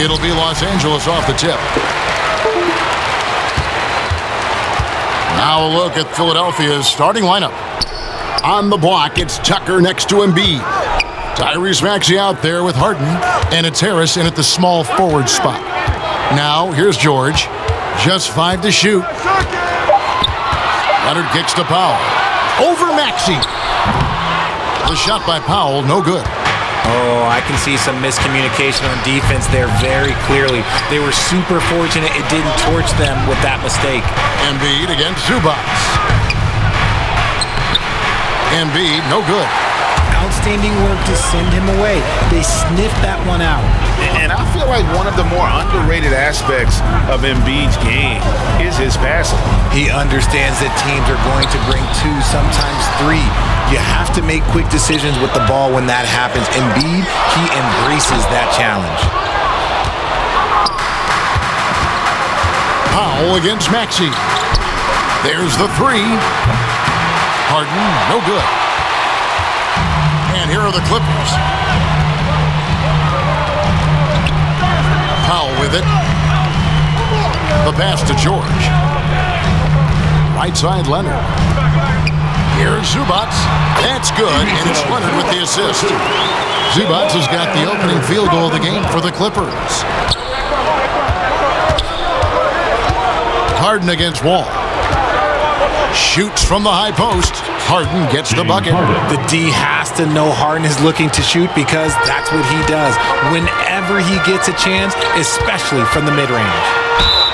It'll be Los Angeles off the tip. Now a look at Philadelphia's starting lineup. On the block, it's Tucker next to Embiid. Tyrese Maxey out there with Harden, and it's Harris in at the small forward spot. Now, here's George. Just 5 to shoot. Leonard kicks to Powell. Over Maxey. The shot by Powell, no good. Oh, I can see some miscommunication on defense there very clearly. They were super fortunate it didn't torch them with that mistake. Embiid against Zubac. Embiid, no good. Outstanding work to send him away. They sniffed that one out. And I feel like one of the more underrated aspects of Embiid's game is his passing. He understands that teams are going to bring 2, sometimes 3. You have to make quick decisions with the ball when that happens. Embiid, he embraces that challenge. Powell against Maxey. There's the 3. Harden, no good. And here are the Clippers. Powell with it. The pass to George. Right side, Leonard. Here's Zubac. That's good, and it's Leonard with the assist. Zubac has got the opening field goal of the game for the Clippers. Harden against Wall. Shoots from the high post. Harden gets the bucket. The D has to know Harden is looking to shoot because that's what he does whenever he gets a chance, especially from the mid-range.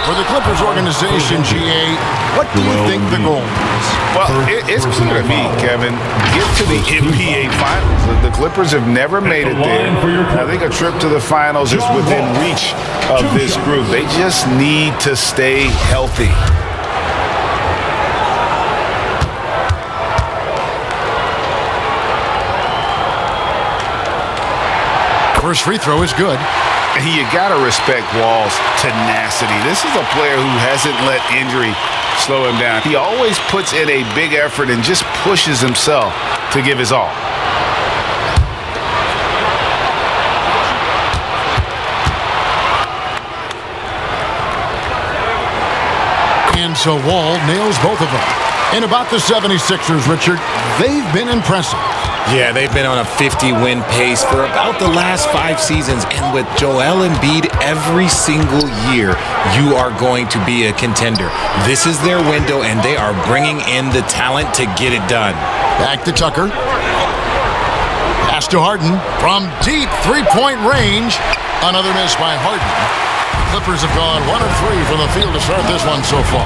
For the Clippers organization, GA, what do you think the goal is? Well, it's clear to me, Kevin. Get to the NBA Finals. The Clippers have never made it there. I think a trip to the Finals is within reach of this group. They just need to stay healthy. First free throw is good. You got to respect Wall's tenacity. This is a player who hasn't let injury slow him down. He always puts in a big effort and just pushes himself to give his all. And so Wall nails both of them. And about the 76ers, Richard, they've been impressive. Yeah, they've been on a 50-win pace for about the last 5 seasons. And with Joel Embiid every single year, you are going to be a contender. This is their window, and they are bringing in the talent to get it done. Back to Tucker. Pass to Harden from deep three-point range. Another miss by Harden. The Clippers have gone 1 of 3 from the field to start this one so far.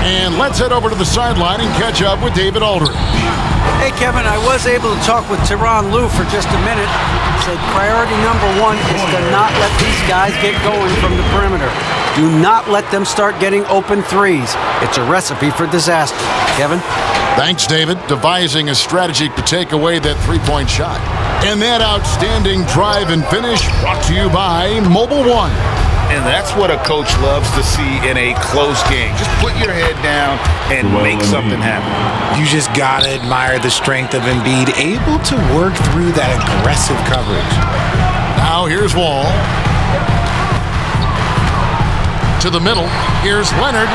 And let's head over to the sideline and catch up with David Aldridge. Hey, Kevin, I was able to talk with Tyronn Lue for just a minute. He said priority number 1 is to not let these guys get going from the perimeter. Do not let them start getting open threes. It's a recipe for disaster. Kevin? Thanks, David. Devising a strategy to take away that three-point shot. And that outstanding drive and finish brought to you by Mobile One. And that's what a coach loves to see in a close game. Just put your head down and make something happen. You just got to admire the strength of Embiid, able to work through that aggressive coverage. Now here's Wall. To the middle. Here's Leonard.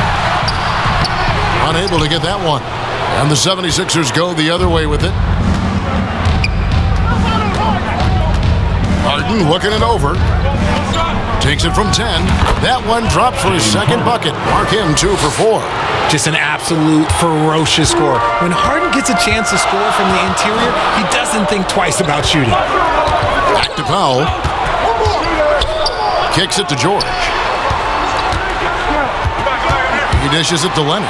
Unable to get that one. And the 76ers go the other way with it. Harden looking it over. Takes it from 10. That one drops for his second bucket. Mark him 2 for 4. Just an absolute ferocious score. When Harden gets a chance to score from the interior, he doesn't think twice about shooting. Back to Powell. Kicks it to George. He dishes it to Leonard.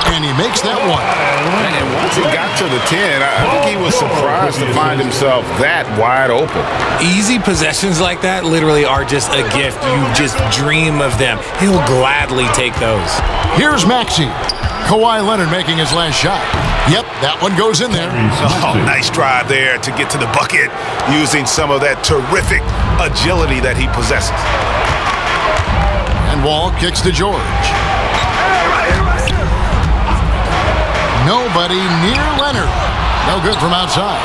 And he makes that one. And once he got to the 10, I think he was surprised to find himself that wide open. Easy possessions like that literally are just a gift. You just dream of them. He'll gladly take those. Here's Maxey. Kawhi Leonard making his last shot. Yep, that one goes in there. Oh, nice drive there to get to the bucket using some of that terrific agility that he possesses. And Wall kicks to George. Nobody near Leonard. No good from outside.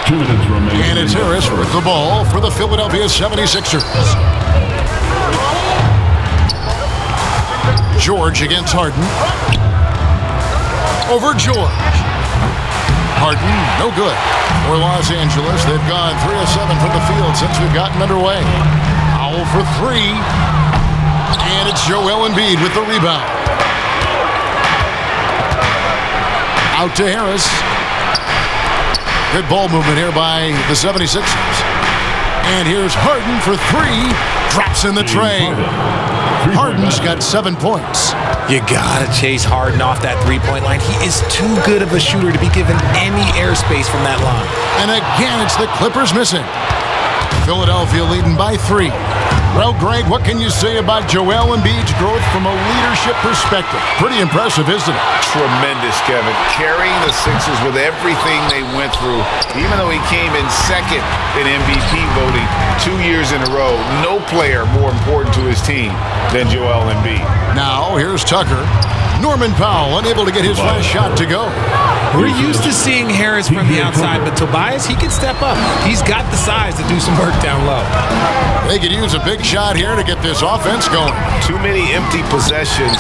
2 minutes remaining. And it's Harris with the ball for the Philadelphia 76ers. George against Harden. Over George. Harden, no good. For Los Angeles, they've gone 3 of 7 from the field since we've gotten underway. Foul for 3. And it's Joel Embiid with the rebound. Out to Harris. Good ball movement here by the 76ers. And here's Harden for 3. Drops in the tray. Harden's got 7 points. You gotta chase Harden off that three-point line. He is too good of a shooter to be given any airspace from that line. And again, it's the Clippers missing. Philadelphia leading by 3. Well, Greg, what can you say about Joel Embiid's growth from a leadership perspective? Pretty impressive, isn't it? Tremendous, Kevin. Carrying the Sixers with everything they went through. Even though he came in second in MVP voting 2 years in a row, no player more important to his team than Joel Embiid. Now, here's Tucker. Norman Powell unable to get his last shot to go. We're used to seeing Harris from the outside, but Tobias, he can step up. He's got the size to do some work down low. They could use a big shot here to get this offense going. Too many empty possessions.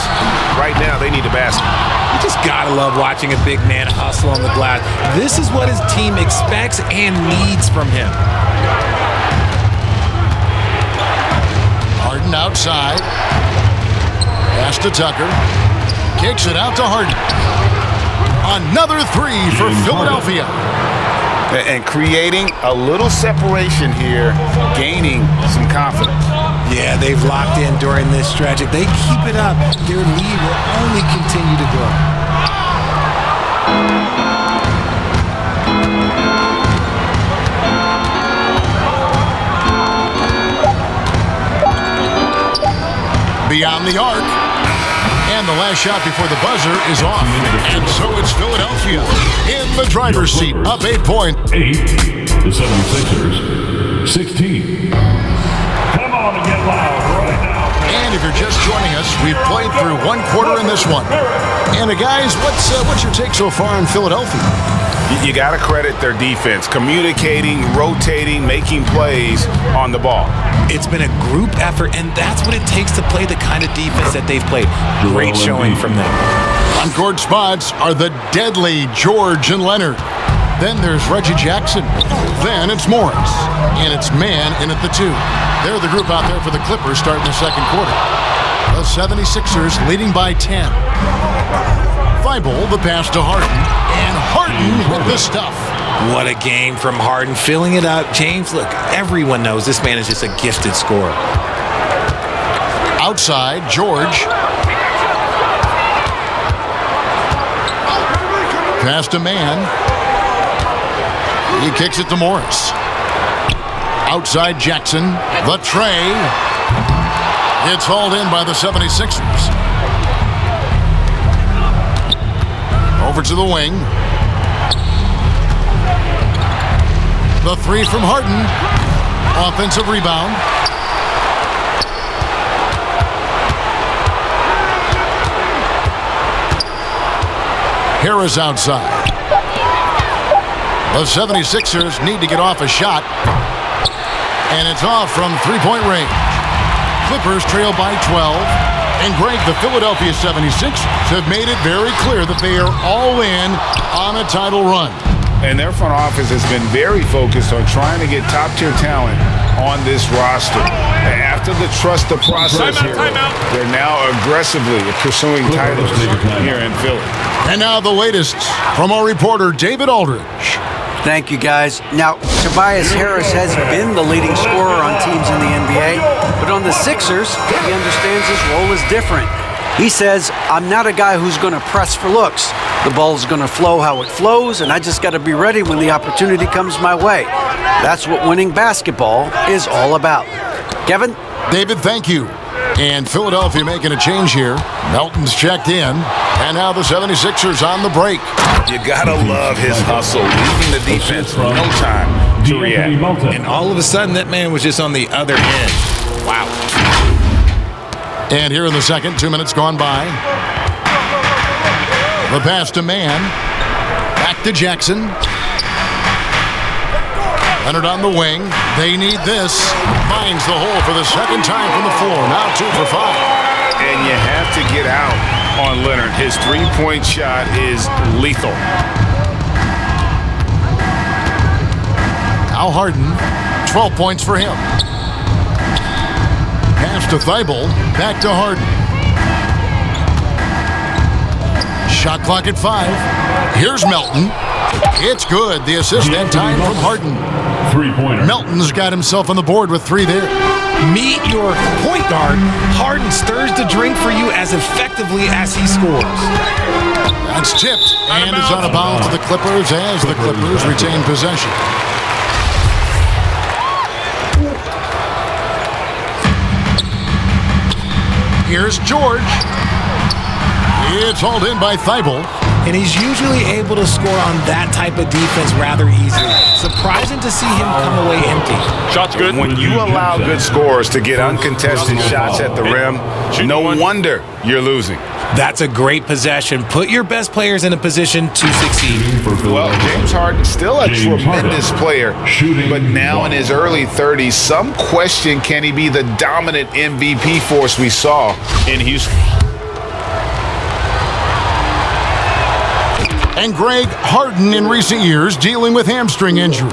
Right now, they need a basket. You just gotta love watching a big man hustle on the glass. This is what his team expects and needs from him. Harden outside. Pass to Tucker. Kicks it out to Harden. Another 3 for Philadelphia. And creating a little separation here, gaining some confidence. Yeah, they've locked in during this stretch. If they keep it up, their lead will only continue to grow. Beyond the arc. And the last shot before the buzzer is off. And so it's Philadelphia in the driver's seat, up 8 points. 8, the 76ers, 16. Come on and get loud right now. And if you're just joining us, we've played through 1 quarter in this one. And guys, what's your take so far on Philadelphia? You got to credit their defense, communicating, rotating, making plays on the ball. It's been a group effort, and that's what it takes to play the kind of defense that they've played. Great showing from them. On-court spots are the deadly George and Leonard. Then there's Reggie Jackson. Then it's Morris. And it's Man in at the 2. They're the group out there for the Clippers starting the second quarter. The 76ers leading by 10. Thibault, the pass to Harden. And Harden with the stuff. What a game from Harden, filling it up. James, look, everyone knows this man is just a gifted scorer. Outside, George. Pass to Man. He kicks it to Morris. Outside, Jackson. The tray. It's hauled in by the 76ers. Over to the wing. The 3 from Harden. Offensive rebound. Harris outside. The 76ers need to get off a shot. And it's off from three-point range. Clippers trail by 12. And Greg, the Philadelphia 76ers have made it very clear that they are all in on a title run. And their front office has been very focused on trying to get top-tier talent on this roster. After the trust the process here, they're now aggressively pursuing titles here in Philly. And now the latest from our reporter, David Aldridge. Thank you, guys. Now, Tobias Harris has been the leading scorer on teams in the NBA, but on the Sixers, he understands his role is different. He says, I'm not a guy who's going to press for looks. The ball's going to flow how it flows, and I just got to be ready when the opportunity comes my way. That's what winning basketball is all about. Kevin? David, thank you. And Philadelphia making a change here. Melton's checked in, and now the 76ers on the break. You gotta love his hustle, leaving the defense no time to react. And all of a sudden, that man was just on the other end. Wow. And here in the second, 2 minutes gone by. The pass to Man. Back to Jackson. Leonard on the wing. They need this. Finds the hole for the second time from the floor. Now 2 for 5. And you have to get out on Leonard. His three-point shot is lethal. Now Harden, 12 points for him. Pass to Thibault, back to Harden. Shot clock at 5. Here's Melton. It's good. The assist that time from Harden. Three-pointer. Melton's got himself on the board with 3 there. Meet your point guard. Harden stirs the drink for you as effectively as he scores. That's tipped and is out of bounds to the Clippers as the Clippers retain possession. Here's George. It's hauled in by Thibault. And he's usually able to score on that type of defense rather easily. Surprising to see him come away empty. Shot's good. When you allow good scorers to get uncontested shots at the rim, no wonder you're losing. That's a great possession. Put your best players in a position to succeed. Well, James Harden, still a tremendous player, but now in his early 30s, some question, can he be the dominant MVP force we saw in Houston? And Greg, Harden in recent years dealing with hamstring injuries.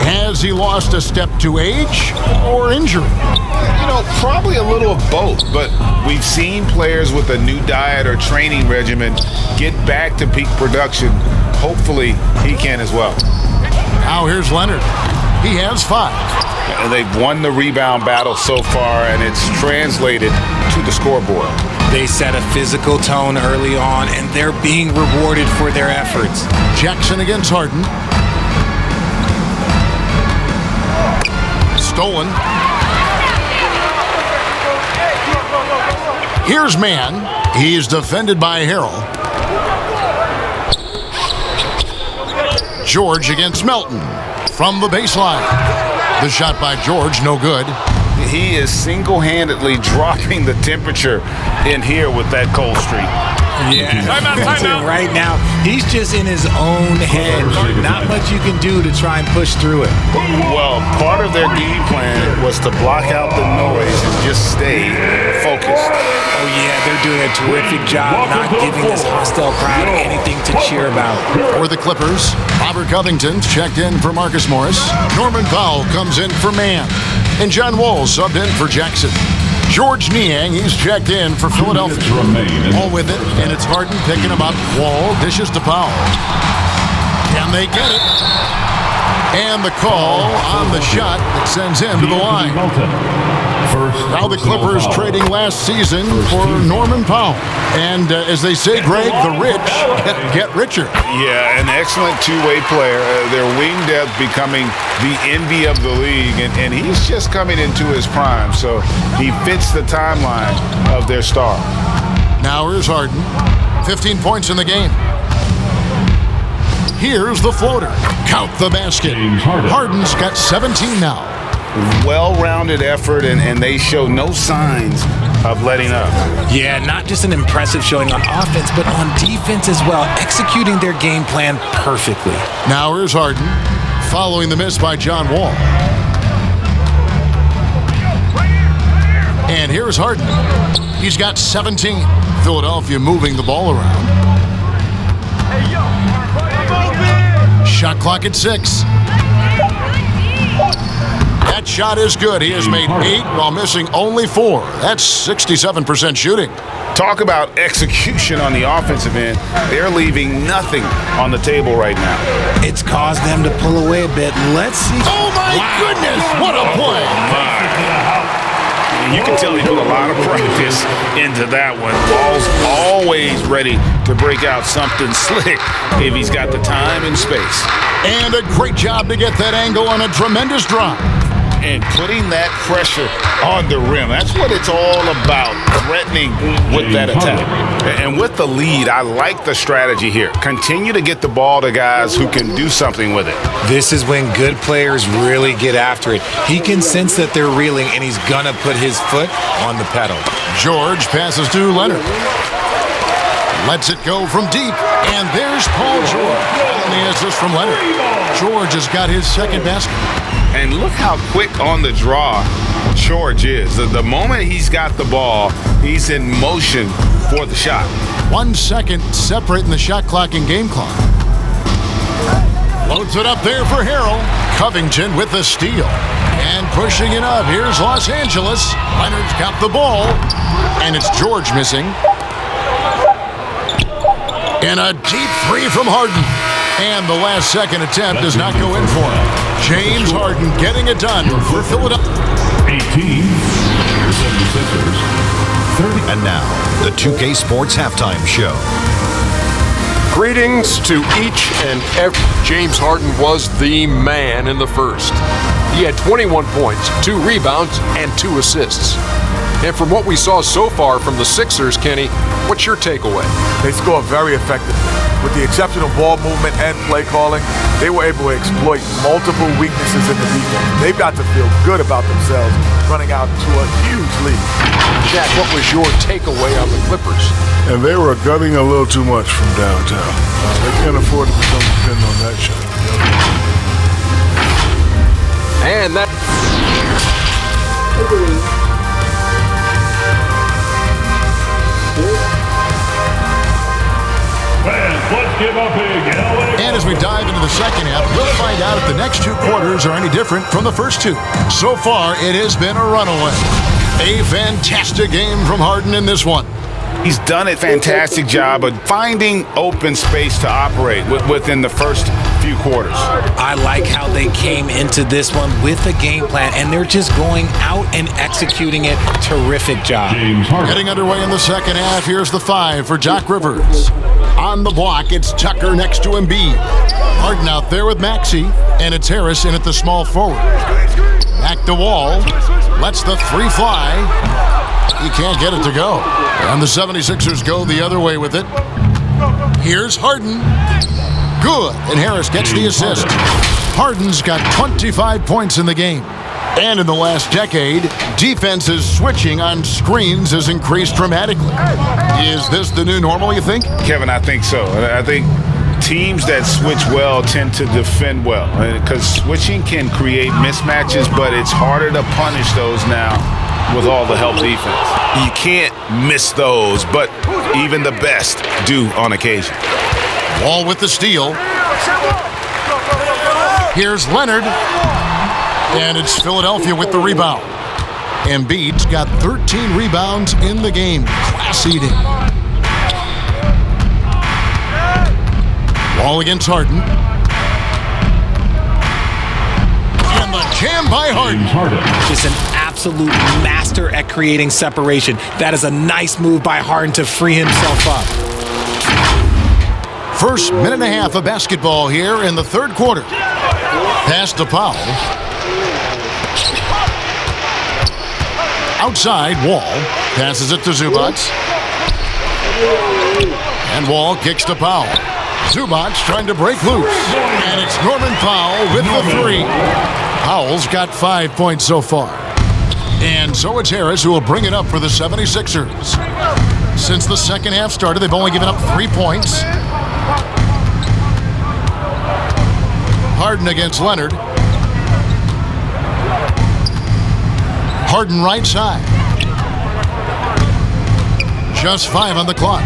Has he lost a step to age or injury? You know, probably a little of both, but we've seen players with a new diet or training regimen get back to peak production. Hopefully, he can as well. Now here's Leonard. He has 5. And they've won the rebound battle so far, and it's translated to the scoreboard. They set a physical tone early on, and they're being rewarded for their efforts. Jackson against Harden. Stolen. Here's Mann. He's defended by Harrell. George against Melton from the baseline. The shot by George, no good. He is single-handedly dropping the temperature in here with that cold streak. Yeah, right now, he's just in his own head. Not much you can do to try and push through it. Well, part of their game plan was to block out the noise and just stay focused. Oh, yeah, they're doing a terrific job not giving this hostile crowd anything to cheer about. For the Clippers, Robert Covington's checked in for Marcus Morris. Norman Powell comes in for Mann. And John Wall subbed in for Jackson. George Niang, he's checked in for Philadelphia. All with it, and it's Harden picking him up. Wall dishes to Powell. Can they get it? And the call on the shot that sends him to the line. Now the Clippers trading last season for Norman Powell. And as they say, Greg, the rich get richer. Yeah, an excellent two-way player. Their wing depth becoming the envy of the league. And he's just coming into his prime. So he fits the timeline of their star. Now here's Harden. 15 points in the game. Here's the floater. Count the basket. Harden's got 17 now. Well-rounded effort, and they show no signs of letting up. Yeah, not just an impressive showing on offense, but on defense as well, executing their game plan perfectly. Now here's Harden, following the miss by John Wall. And here's Harden. He's got 17. Philadelphia moving the ball around. Shot clock at 6. That shot is good. He has made 8 while missing only 4. That's 67% shooting. Talk about execution on the offensive end. They're leaving nothing on the table right now. It's caused them to pull away a bit. Let's see. Oh, my goodness. What a play. You can tell he put a lot of practice into that one. Ball's always ready to break out something slick if he's got the time and space. And a great job to get that angle on a tremendous drive. And putting that pressure on the rim. That's what it's all about, threatening with that attack. And with the lead, I like the strategy here. Continue to get the ball to guys who can do something with it. This is when good players really get after it. He can sense that they're reeling, and he's going to put his foot on the pedal. George passes to Leonard. Lets it go from deep. And there's Paul George. And the assist from Leonard. George has got his second basket. And look how quick on the draw George is. The moment he's got the ball, he's in motion for the shot. 1 second separating the shot clock and game clock. Loads it up there for Harrell. Covington with the steal. And pushing it up. Here's Los Angeles. Leonard's got the ball. And it's George missing. And a deep three from Harden. And the last second attempt does not go in for him. James Harden getting it done for Philadelphia. 18, your 76ers. 30. And now, the 2K Sports Halftime Show. Greetings to each and every. James Harden was the man in the first. He had 21 points, 2 rebounds, and 2 assists. And from what we saw so far from the Sixers, Kenny, what's your takeaway? They scored very effectively. With the exceptional ball movement and play calling, they were able to exploit multiple weaknesses in the defense. They've got to feel good about themselves running out to a huge lead. Jack, what was your takeaway on the Clippers? And they were gutting a little too much from downtown. They can't afford to become dependent on that shot. And that... Fans, let's give a big LA. And as we dive into the second half, we'll find out if the next 2 quarters are any different from the first 2. So far, it has been a runaway. A fantastic game from Harden in this one. He's done a fantastic job of finding open space to operate within the first few quarters. I like how they came into this one with a game plan, and they're just going out and executing it. Terrific job. James Harden. Getting underway in the second half, here's the 5 for Doc Rivers. On the block, it's Tucker next to Embiid. Harden out there with Maxey, and it's Harris in at the small forward. Back to Wall, lets the 3 fly. He can't get it to go. And the 76ers go the other way with it. Here's Harden. Good. And Harris gets the assist. Harden's got 25 points in the game. And in the last decade, defenses switching on screens has increased dramatically. Is this the new normal, you think? Kevin, I think so. I think teams that switch well tend to defend well. Because switching can create mismatches, but it's harder to punish those now with all the help defense. You can't miss those, but even the best do on occasion. Wall with the steal. Here's Leonard. And it's Philadelphia with the rebound. Embiid's got 13 rebounds in the game. Class eating. Wall against Harden. And the jam by Harden. Just an absolute master at creating separation. That is a nice move by Harden to free himself up. First minute and a half of basketball here in the third quarter. Pass to Powell. Outside, Wall passes it to Zubac. And Wall kicks to Powell. Zubac trying to break loose. And it's Norman Powell with the 3. Powell's got 5 points so far. And so it's Harris who will bring it up for the 76ers. Since the second half started, they've only given up 3 points. Harden against Leonard. Harden right side. Just 5 on the clock.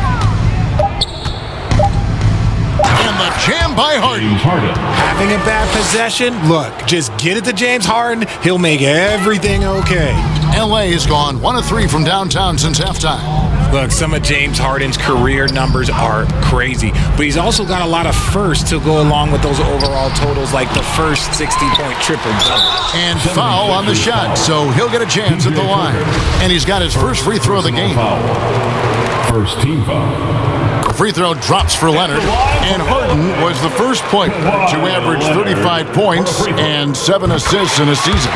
And the jam by Harden. Having a bad possession? Look, just get it to James Harden. He'll make everything okay. LA has gone 1 of 3 from downtown since halftime. Look, some of James Harden's career numbers are crazy, but he's also got a lot of firsts to go along with those overall totals, like the first 60-point triple-double. And foul on the shot, so he'll get a chance at the line. And he's got his first free throw of the game. First team foul. The free throw drops for Leonard, and Harden was the first player to average 35 points and 7 assists in a season.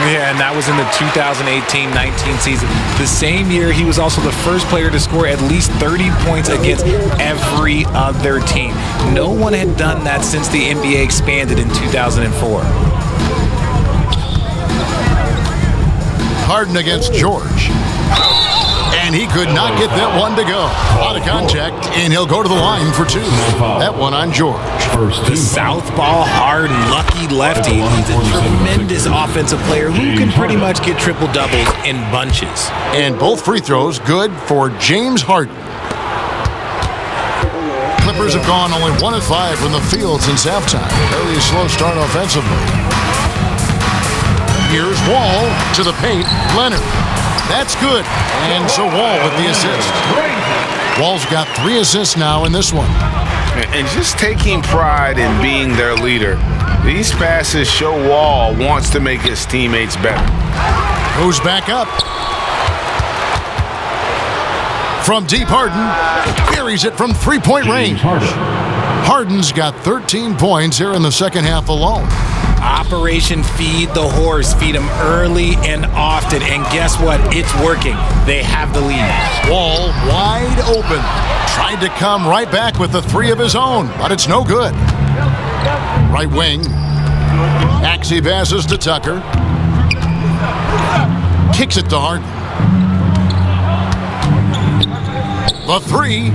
Yeah, and that was in the 2018-19 season. The same year, he was also the first player to score at least 30 points against every other team. No one had done that since the NBA expanded in 2004. Harden against George. And he could not get that one to go. Out of contact, and he'll go to the line for 2. That one on George. The southpaw, hard, lucky lefty. He's a tremendous offensive player who can pretty much get triple-doubles in bunches. And both free throws good for James Harden. Clippers have gone only 1 of 5 from the field since halftime. Very slow start offensively. Here's Wall to the paint. Leonard. That's good. And so Wall with the assist. Wall's got 3 assists now in this one. And just taking pride in being their leader. These passes show Wall wants to make his teammates better. Goes back up. From deep, Harden buries it from 3-point range. Harden's got 13 points here in the second half alone. Operation Feed the Horse. Feed him early and often. And guess what? It's working. They have the lead. Wall wide open. Tried to come right back with the 3 of his own, but it's no good. Right wing. Maxey passes to Tucker. Kicks it to Harden. The 3.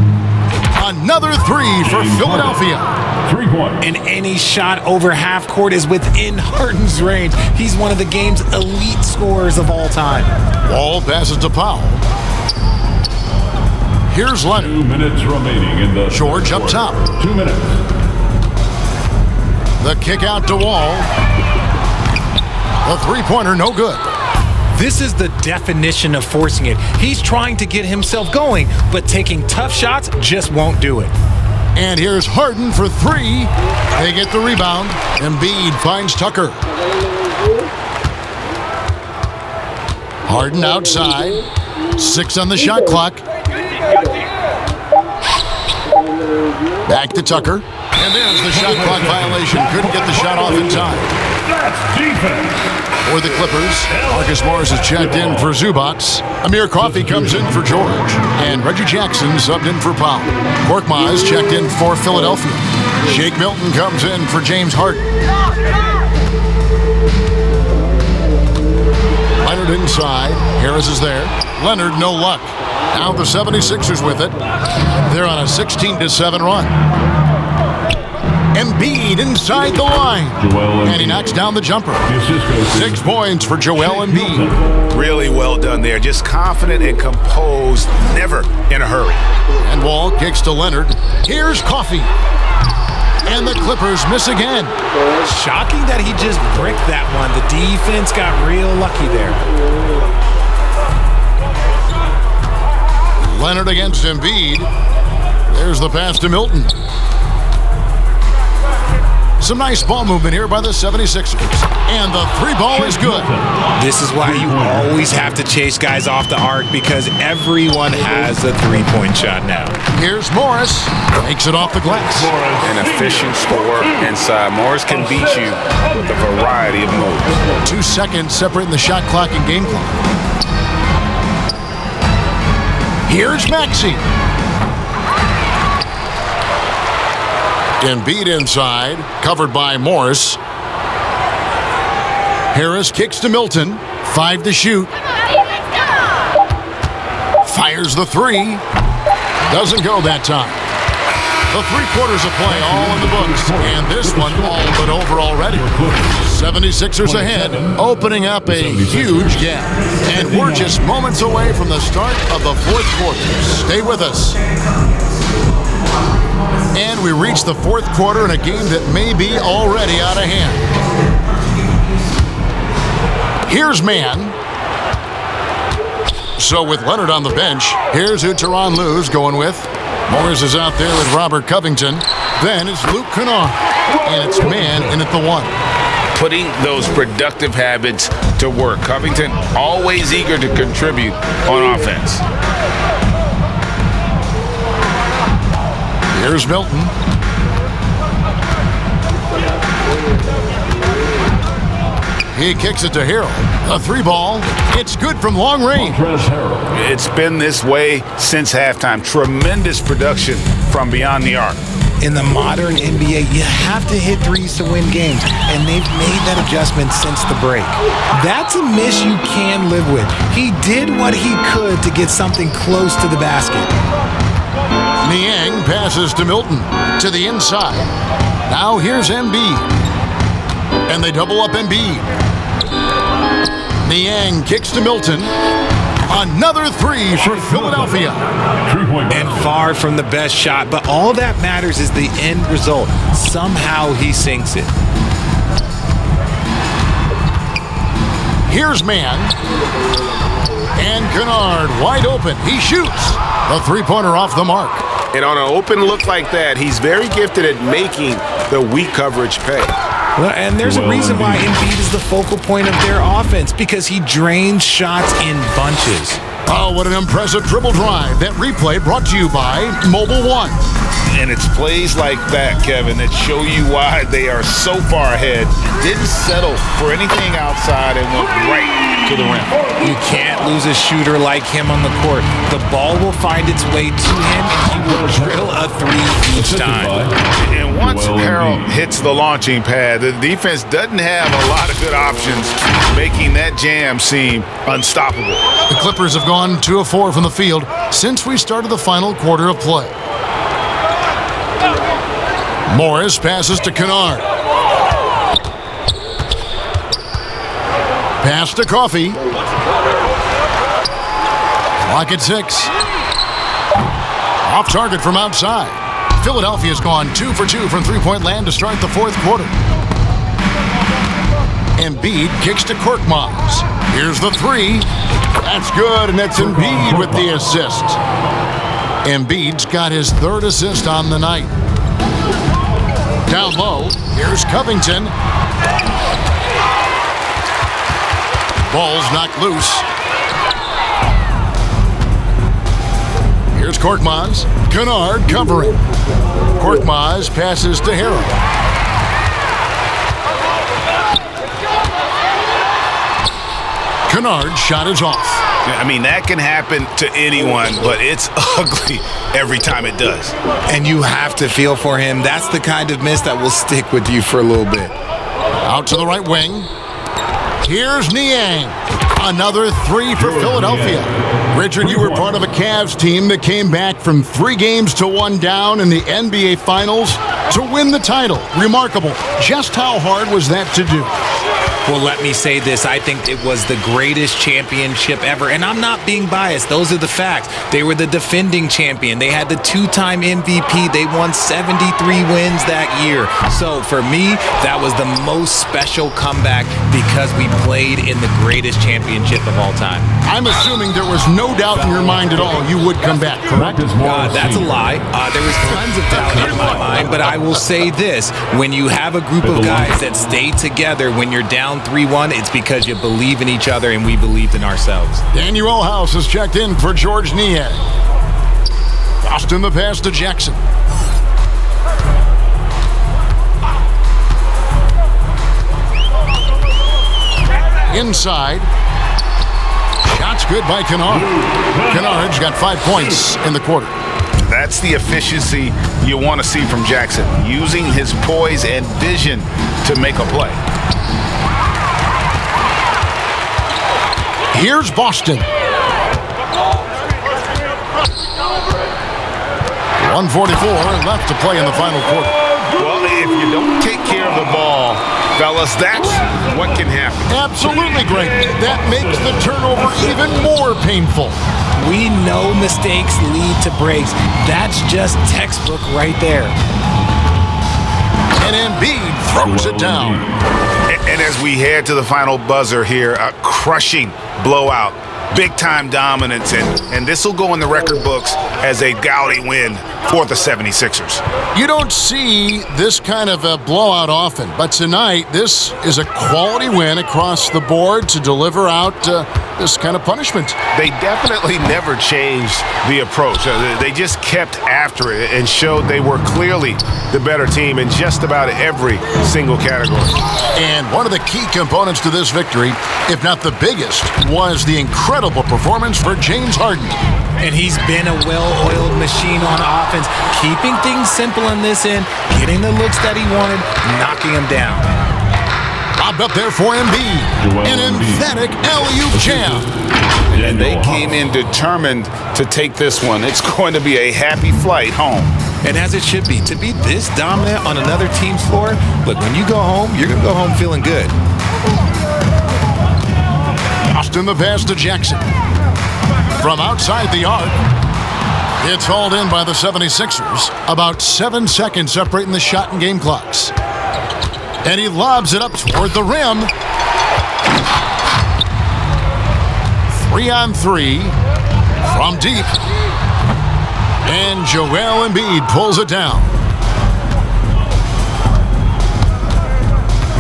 Another 3 for Philadelphia. 3-point. And any shot over half court is within Harden's range. He's one of the game's elite scorers of all time. Wall passes to Powell. Here's Leonard. 2 minutes remaining in the George up top. 2 minutes. The kick out to Wall. The 3-pointer no good. This is the definition of forcing it. He's trying to get himself going, but taking tough shots just won't do it. And here's Harden for 3. They get the rebound. Embiid finds Tucker. Harden outside. 6 on the shot clock. Back to Tucker. And there's the shot clock violation. Couldn't get the shot off in time. That's defense. For the Clippers, Marcus Morris is checked in for Zubac. Amir Coffey comes in for George. And Reggie Jackson subbed in for Powell. Korkmaz checked in for Philadelphia. Shake Milton comes in for James Harden. Leonard inside. Harris is there. Leonard, no luck. Now the 76ers with it. They're on a 16-7 run. Embiid inside the line. And he knocks down the jumper. 6 points for Joel Embiid. Really well done there. Just confident and composed, never in a hurry. And Wall kicks to Leonard. Here's Coffey. And the Clippers miss again. Shocking that he just bricked that one. The defense got real lucky there. Leonard against Embiid. There's the pass to Milton. Some nice ball movement here by the 76ers. And the 3 ball is good. This is why you always have to chase guys off the arc, because everyone has a 3-point shot now. Here's Morris. Makes it off the glass. An efficient scorer inside. Morris can beat you with a variety of moves. 2 seconds separating the shot clock and game clock. Here's Maxey. Embiid inside, covered by Morris. Harris kicks to Milton. 5 to shoot. Fires the 3. Doesn't go that time. The 3 quarters of play all in the books. And this one all but over already. 76ers ahead, opening up a huge gap. And we're just moments away from the start of the 4th quarter. Stay with us. And we reach the 4th quarter in a game that may be already out of hand. Here's man. So with Leonard on the bench, here's who Tyronn Lue's going with. Morris is out there with Robert Covington. Then it's Luke Kennard. And it's man in at the 1. Putting those productive habits to work. Covington always eager to contribute on offense. Here's Milton. He kicks it to Harrell. A 3 ball. It's good from long range. It's been this way since halftime. Tremendous production from beyond the arc. In the modern NBA, you have to hit threes to win games, and they've made that adjustment since the break. That's a miss you can live with. He did what he could to get something close to the basket. Niang passes to Milton to the inside. Now here's Embiid. And they double up Embiid. Niang kicks to Milton. Another three for Philadelphia. And far from the best shot, but all that matters is the end result. Somehow he sinks it. Here's Mann. And Kennard wide open. He shoots. The three-pointer off the mark. And on an open look like that, he's very gifted at making the weak coverage pay. Well, and there's a reason why Embiid is the focal point of their offense, because he drains shots in bunches. Oh, what an impressive dribble drive. That replay brought to you by Mobile One. And it's plays like that, Kevin, that show you why they are so far ahead. Didn't settle for anything outside and went right to the rim. You can't lose a shooter like him on the court. The ball will find its way to him, and he will drill a three each time. And once Harold hits the launching pad, the defense doesn't have a lot of good options, making that jam seem unstoppable. The Clippers have gone 2 of 4 from the field since we started the final quarter of play. Morris passes to Kennard. Pass to Coffey. Clock at 6. Off target from outside. Philadelphia's gone 2 for 2 from three-point land to start the fourth quarter. Embiid kicks to Korkmaz. Here's the three. That's good, and that's Embiid with the assist. Embiid's got his third assist on the night. Down low, here's Covington. Ball's knocked loose. Here's Korkmaz. Kennard covering. Korkmaz passes to Harold. Kennard's shot is off. I mean, that can happen to anyone, but it's ugly every time it does. And you have to feel for him. That's the kind of miss that will stick with you for a little bit. Out to the right wing. Here's Niang. Another three for Philadelphia. Richard, you were part of a Cavs team that came back from 3 games to 1 down in the NBA Finals to win the title. Remarkable. Just how hard was that to do? Well, let me say this. I think it was the greatest championship ever. And I'm not being biased. Those are the facts. They were the defending champion. They had the 2-time MVP. They won 73 wins that year. So for me, that was the most special comeback because we played in the greatest championship of all time. I'm assuming there was no doubt in your mind at all you would come back, correct? That's a lie. There was tons of doubt in my mind. But I will say this. When you have a group of guys that stay together when you're down 3-1, it's because you believe in each other and we believed in ourselves. Daniel House has checked in for George Niang. Austin the pass to Jackson. Inside. Shots good by Kennard. Kennard's got 5 points in the quarter. That's the efficiency you want to see from Jackson, using his poise and vision to make a play. Here's Boston. 1:44 left to play in the final quarter. Well, if you don't take care of the ball, fellas, that's what can happen. Absolutely, Greg. That makes the turnover even more painful. We know mistakes lead to breaks. That's just textbook right there. And Embiid throws it down. And as we head to the final buzzer here, a crushing blowout, big-time dominance, and this will go in the record books as a gaudy win for the 76ers. You don't see this kind of a blowout often, but tonight this is a quality win across the board to deliver out this kind of punishment. They definitely never changed the approach. They just kept after it and showed they were clearly the better team in just about every single category. And one of the key components to this victory, if not the biggest, was the incredible performance for James Harden. And he's been a well-oiled machine on offense, keeping things simple in this end, getting the looks that he wanted, knocking them down. Lobbed up there for Embiid. An emphatic alley-oop jam. And they came in determined to take this one. It's going to be a happy flight home. And as it should be, to be this dominant on another team's floor, look, when you go home, you're going to go home feeling good. Austin the pass to Jackson. From outside the arc, it's hauled in by the 76ers. About 7 seconds separating the shot and game clocks. And he lobs it up toward the rim. 3-on-3 from deep. And Joel Embiid pulls it down.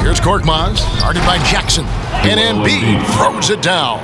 Here's Korkmaz, guarded by Jackson. And Embiid throws it down.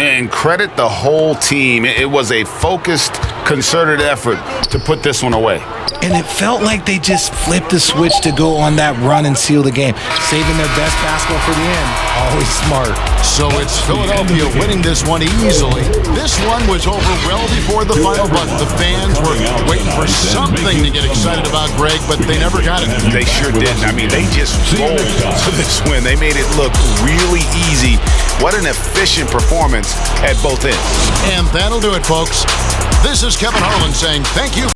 And credit the whole team. It was a focused, concerted effort to put this one away. And it felt like they just flipped the switch to go on that run and seal the game, saving their best basketball for the end. Always smart. So it's Philadelphia winning this one easily. This one was over well before the final buzzer. The fans were waiting for something to get excited about, Greg, but they never got it. They sure didn't. I mean, they just rolled to this win. They made it look really easy. What an efficient performance at both ends. And that'll do it, folks. This is Kevin Harlan saying thank you.